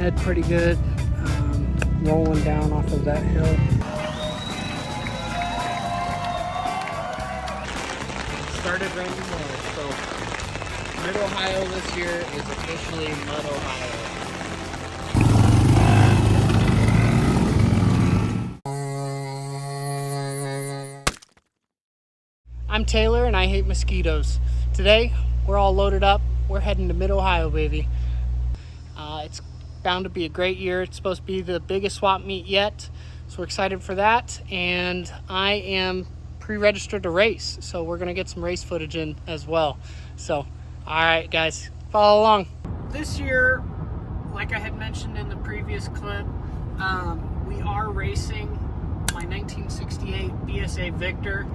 ahead pretty good, rolling down off of that hill. Started raining more, so Mid-Ohio this year is officially Mud Ohio. I'm Taylor and I hate mosquitoes. Today, we're all loaded up. We're heading to Mid-Ohio, baby. It's bound to be a great year. It's supposed to be the biggest swap meet yet, so we're excited for that. And I am pre-registered to race, so we're gonna get some race footage in as well. So, all right, guys, follow along. This year, like I had mentioned in the previous clip, we are racing my 1968 BSA Victor.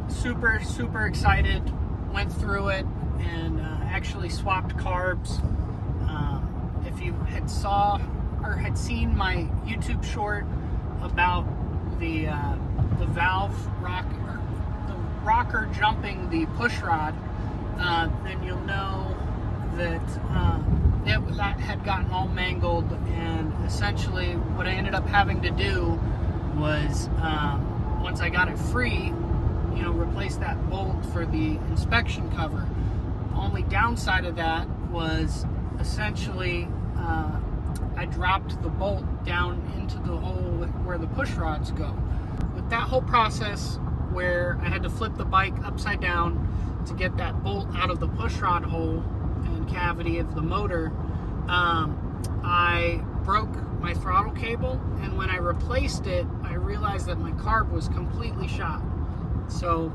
Super excited. Went through it and actually swapped carbs. If you had seen my YouTube short about the valve rocker jumping the push rod, then you'll know that that had gotten all mangled, and essentially what I ended up having to do was once I got it free, replace that bolt for the inspection cover. The only downside of that was essentially I dropped the bolt down into the hole where the push rods go. With that whole process where I had to flip the bike upside down to get that bolt out of the push rod hole and cavity of the motor, I broke my throttle cable, and when I replaced it, I realized that my carb was completely shot. So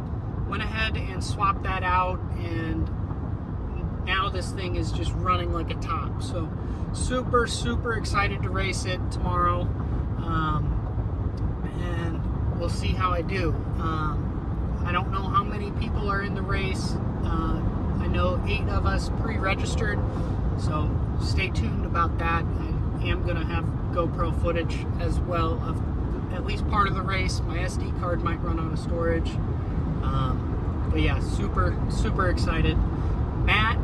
went ahead and swapped that out, and now this thing is just running like a top. So super excited to race it tomorrow, and we'll see how I do. I don't know how many people are in the race. I know 8 of us pre-registered, so stay tuned about that. I am gonna have GoPro footage as well of at least part of the race. My SD card might run out of storage, but yeah, super excited. Matt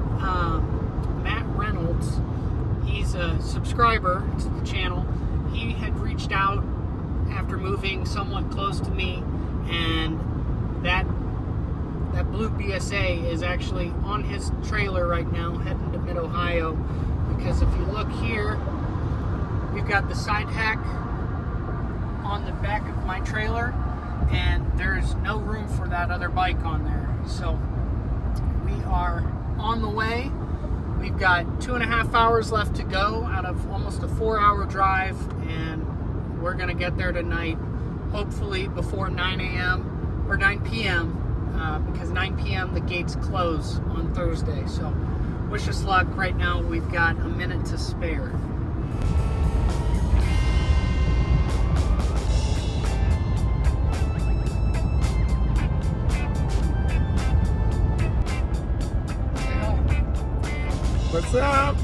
Reynolds, he's a subscriber to the channel. He had reached out after moving somewhat close to me, and that blue BSA is actually on his trailer right now, heading to Mid-Ohio, because if you look here, we've got the side hack on the back of my trailer, and there's no room for that other bike on there. So we are on the way. We've got 2.5 hours left to go out of almost a 4-hour drive, and we're gonna get there tonight, hopefully before 9 a.m. or 9 p.m. Because 9 p.m. the gates close on Thursday. So wish us luck. Right now we've got a minute to spare. What's up?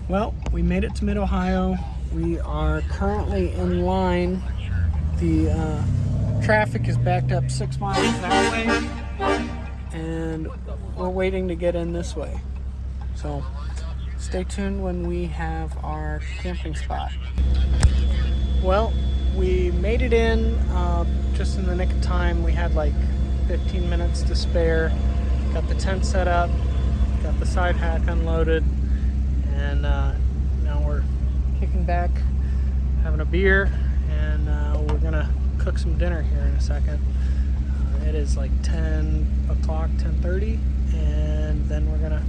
Well, we made it to Mid-Ohio. We are currently in line. The traffic is backed up 6 miles that way, and we're waiting to get in this way. So stay tuned when we have our camping spot. Well, we made it in just in the nick of time. We had like 15 minutes to spare. Got the tent set up, got the side hack unloaded, and now we're kicking back, having a beer, and we're gonna cook some dinner here in a second. It is like 10 o'clock, 10:30, and then we're gonna,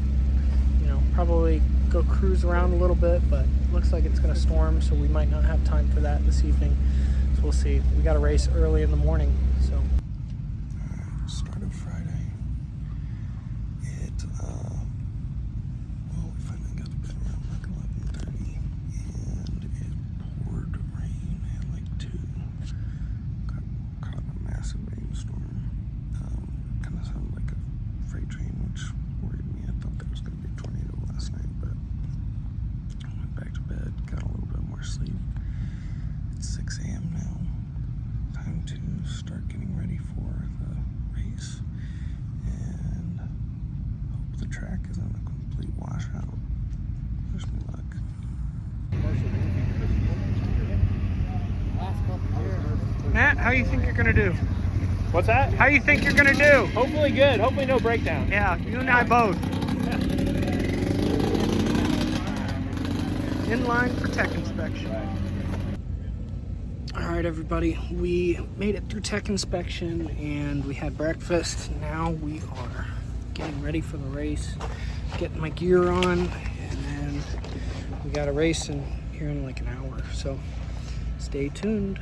probably go cruise around a little bit, but looks like it's gonna storm, so we might not have time for that this evening. So we'll see. We got a race early in the morning, so. Start of Friday. We finally got to bed around like 11:30, and it poured rain at like 2. Got caught in a massive rainstorm. Kind of sounded like a freight train, which worried me. I thought there was going to be a tornado last night, but I went back to bed, got a little bit more sleep. It's 6 a.m. now. Time to start getting ready for the race, and hope the track isn't a complete washout. How you think you're gonna do? What's that? How you think you're gonna do? Hopefully good. Hopefully no breakdown. Yeah, you and I both. In line for tech inspection. All right, everybody, we made it through tech inspection and we had breakfast. Now we are getting ready for the race, getting my gear on, and then we got a race here in like an hour. So stay tuned.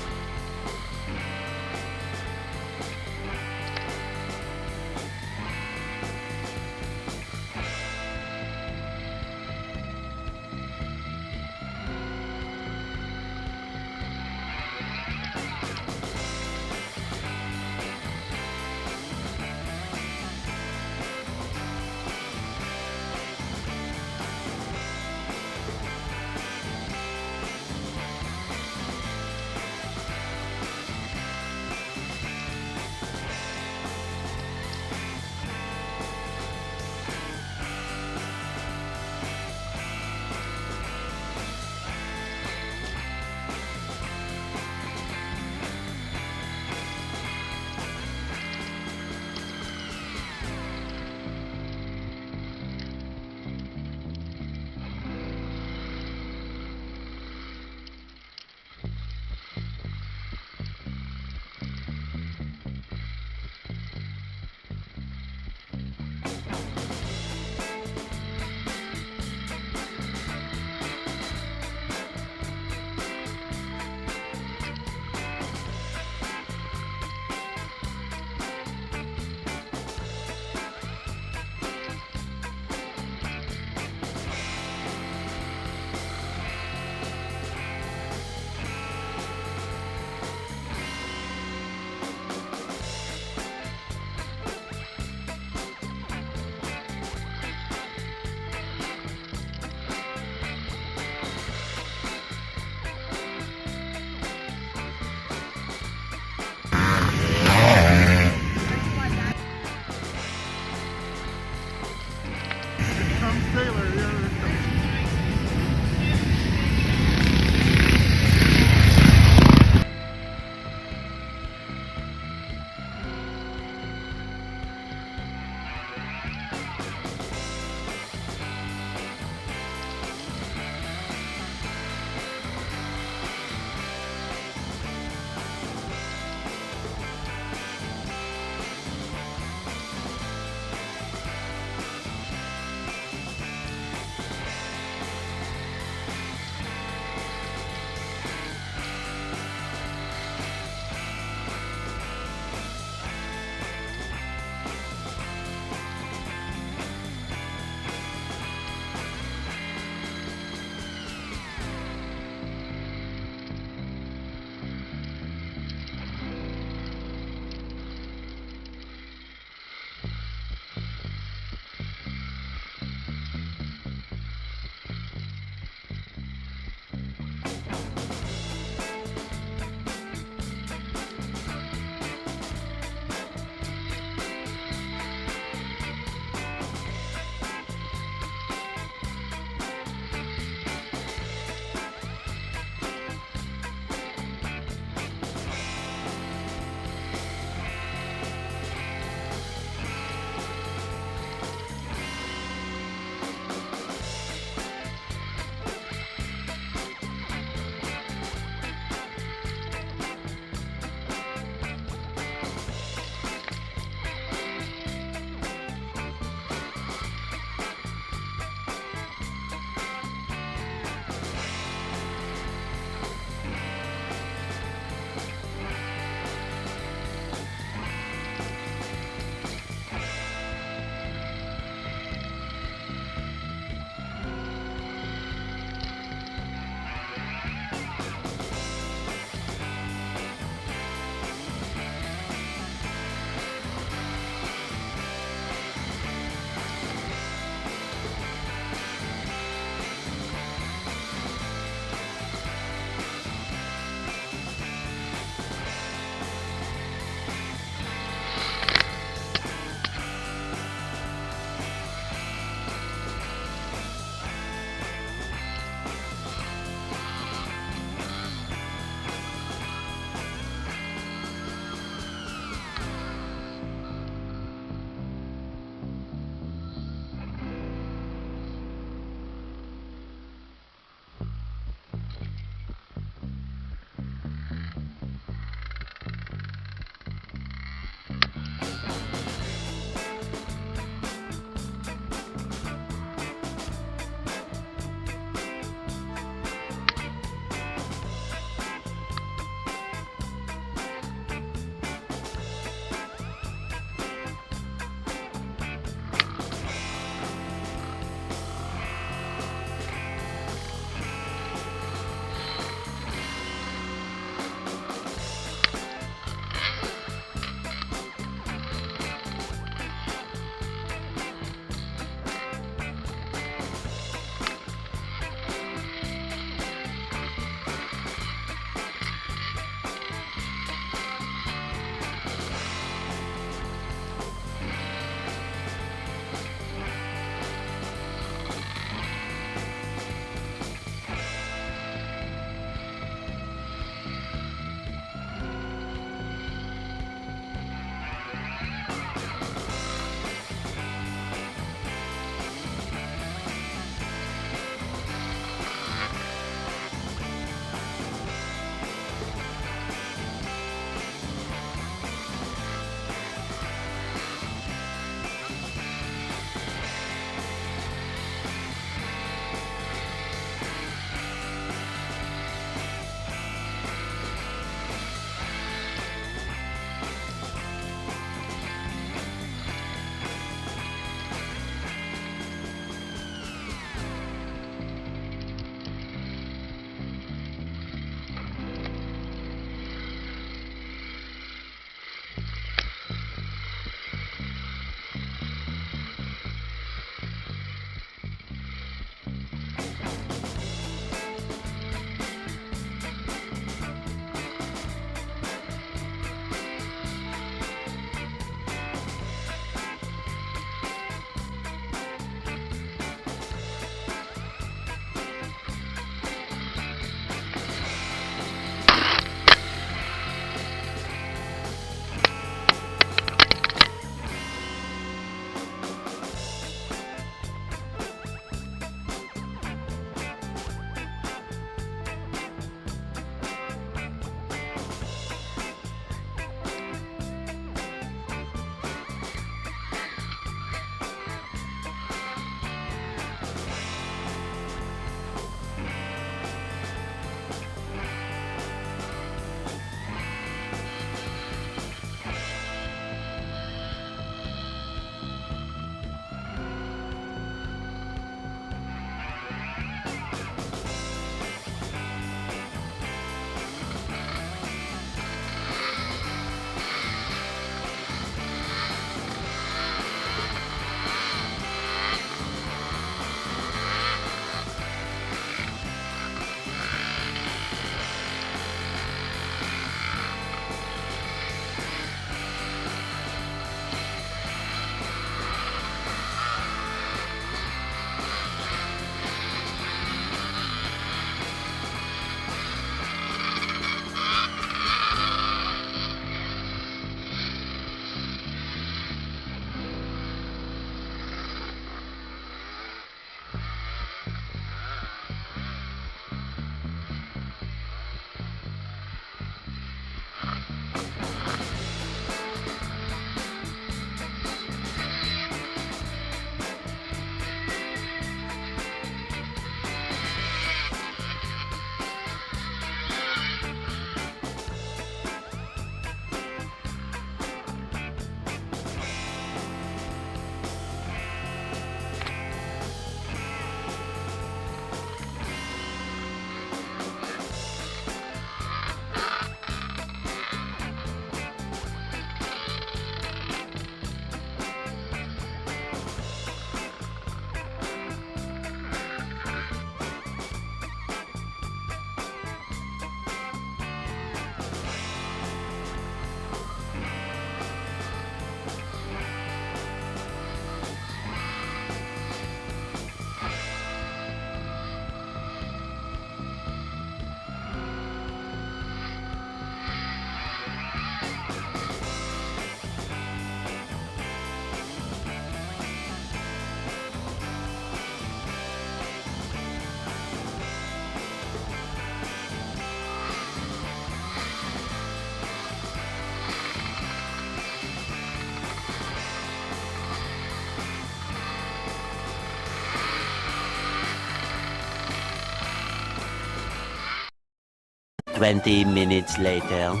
20 minutes later.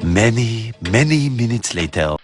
Many, many minutes later.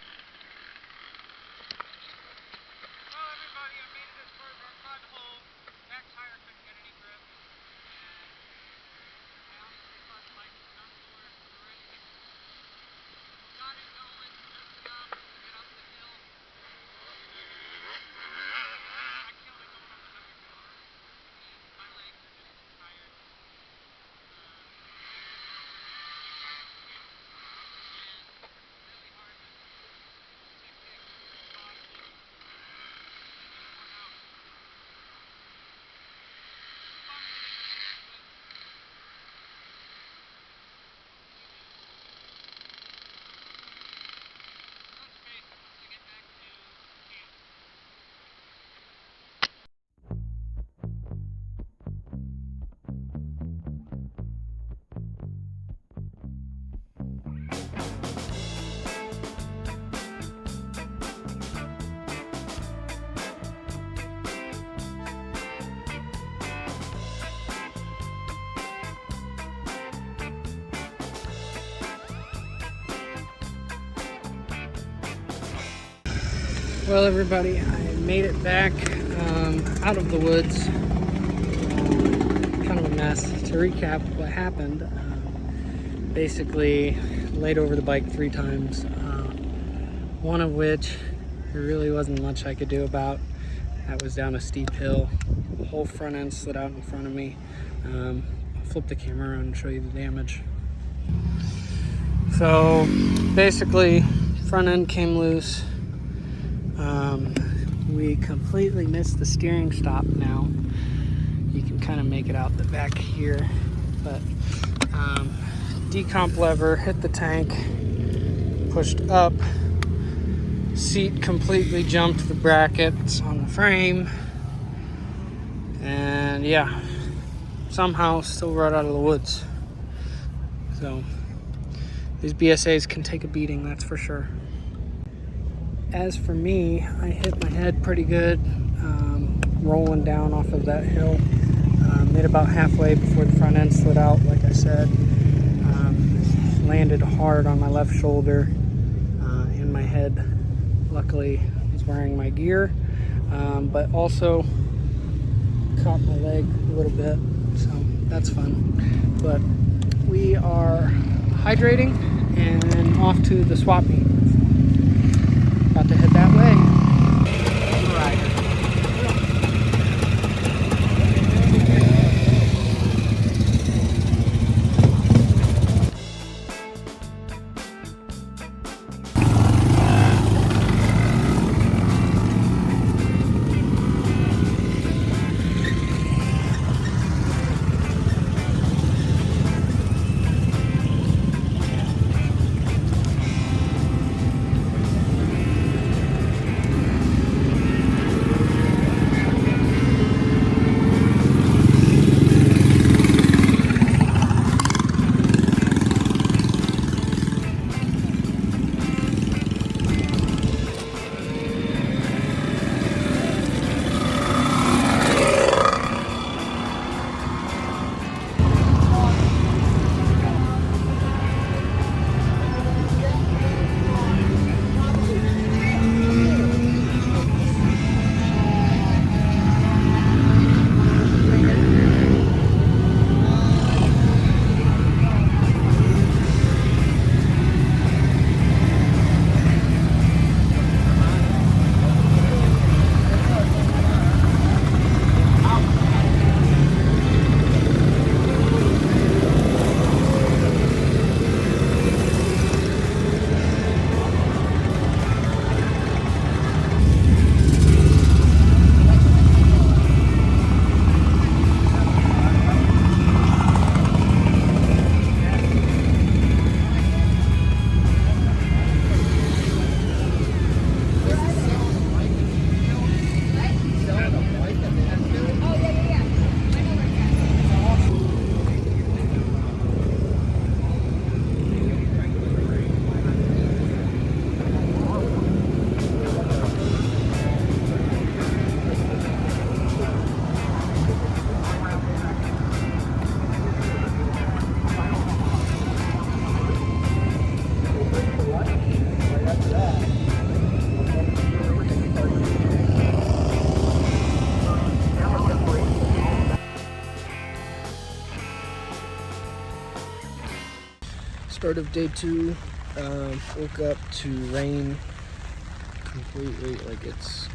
Well, everybody, I made it back out of the woods. Kind of a mess. To recap what happened, basically laid over the bike 3 times, one of which there really wasn't much I could do about. That was down a steep hill. The whole front end slid out in front of me. I'll flip the camera around and show you the damage. So basically, front end came loose. We completely missed the steering stop now. You can kind of make it out the back here, but decomp lever hit the tank, pushed up, seat completely jumped the brackets on the frame, and yeah, somehow still right out of the woods. So these BSAs can take a beating, that's for sure. As for me, I hit my head pretty good, rolling down off of that hill. Made about halfway before the front end slid out, like I said. Landed hard on my left shoulder and my head. Luckily, I was wearing my gear, but also caught my leg a little bit, so that's fun. But we are hydrating and off to the swap meet. About to head that way. Start of day 2. Woke up to rain completely, like it's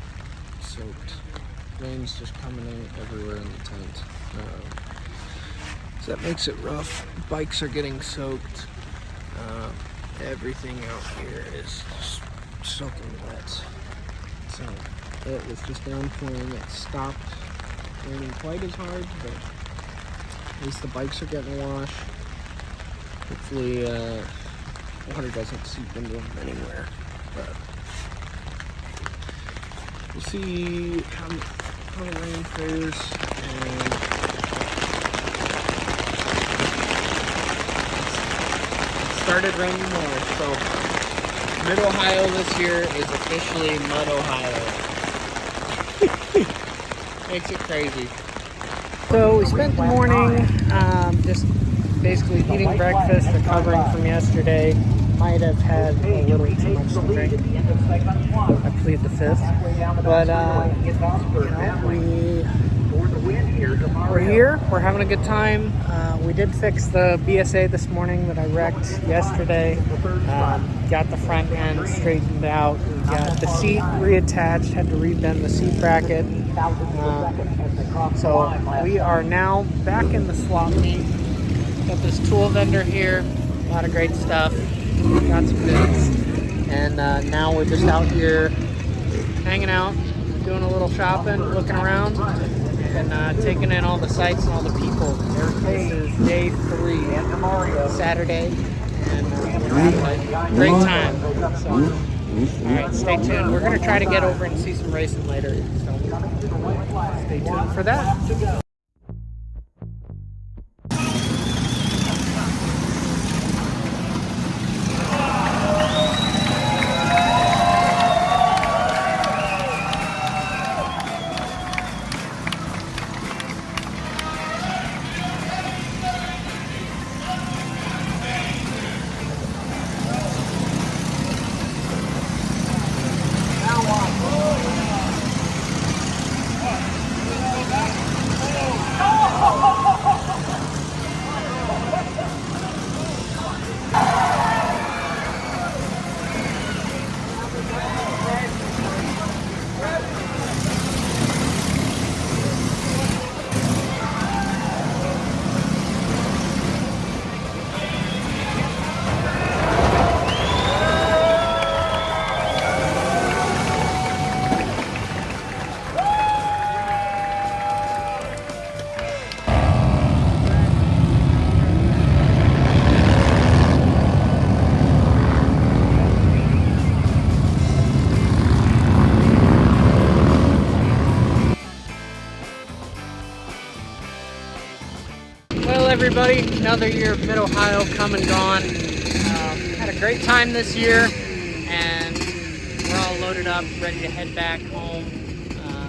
soaked. Rain's just coming in everywhere in the tent. So that makes it rough. Bikes are getting soaked. Everything out here is just soaking wet. So it was just downpouring. It stopped raining quite as hard, but at least the bikes are getting washed. Hopefully water doesn't seep into them anywhere. But we'll see how the rain fares. And it started raining more, so Mid-Ohio this year is officially Mud Ohio. Makes it crazy. So we spent the morning just basically eating breakfast, recovering from yesterday. Might have had a little too much to drink. I plead the fifth. But we're here. We're having a good time. We did fix the BSA this morning that I wrecked yesterday. Got the front end straightened out. We got the seat reattached. Had to rebend the seat bracket. So we are now back in the swap meet. Got this tool vendor here. A lot of great stuff. Got some bits. And now we're just out here hanging out, doing a little shopping, looking around, and taking in all the sights and all the people. This is day 3, Saturday, and we're having a great time. So, alright, stay tuned. We're going to try to get over and see some racing later. So stay tuned for that. Well, everybody, another year of Mid-Ohio come and gone. Had a great time this year, and we're all loaded up, ready to head back home.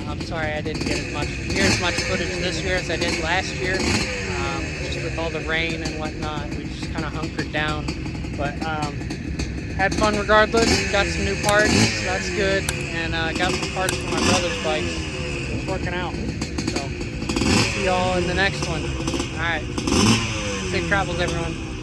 I'm sorry I didn't get near as much footage this year as I did last year. Just with all the rain and whatnot, we just kind of hunkered down. But had fun regardless. Got some new parts, so that's good. And got some parts for my brother's bikes. It's working out. So see y'all in the next one. Alright. Safe travels, everyone.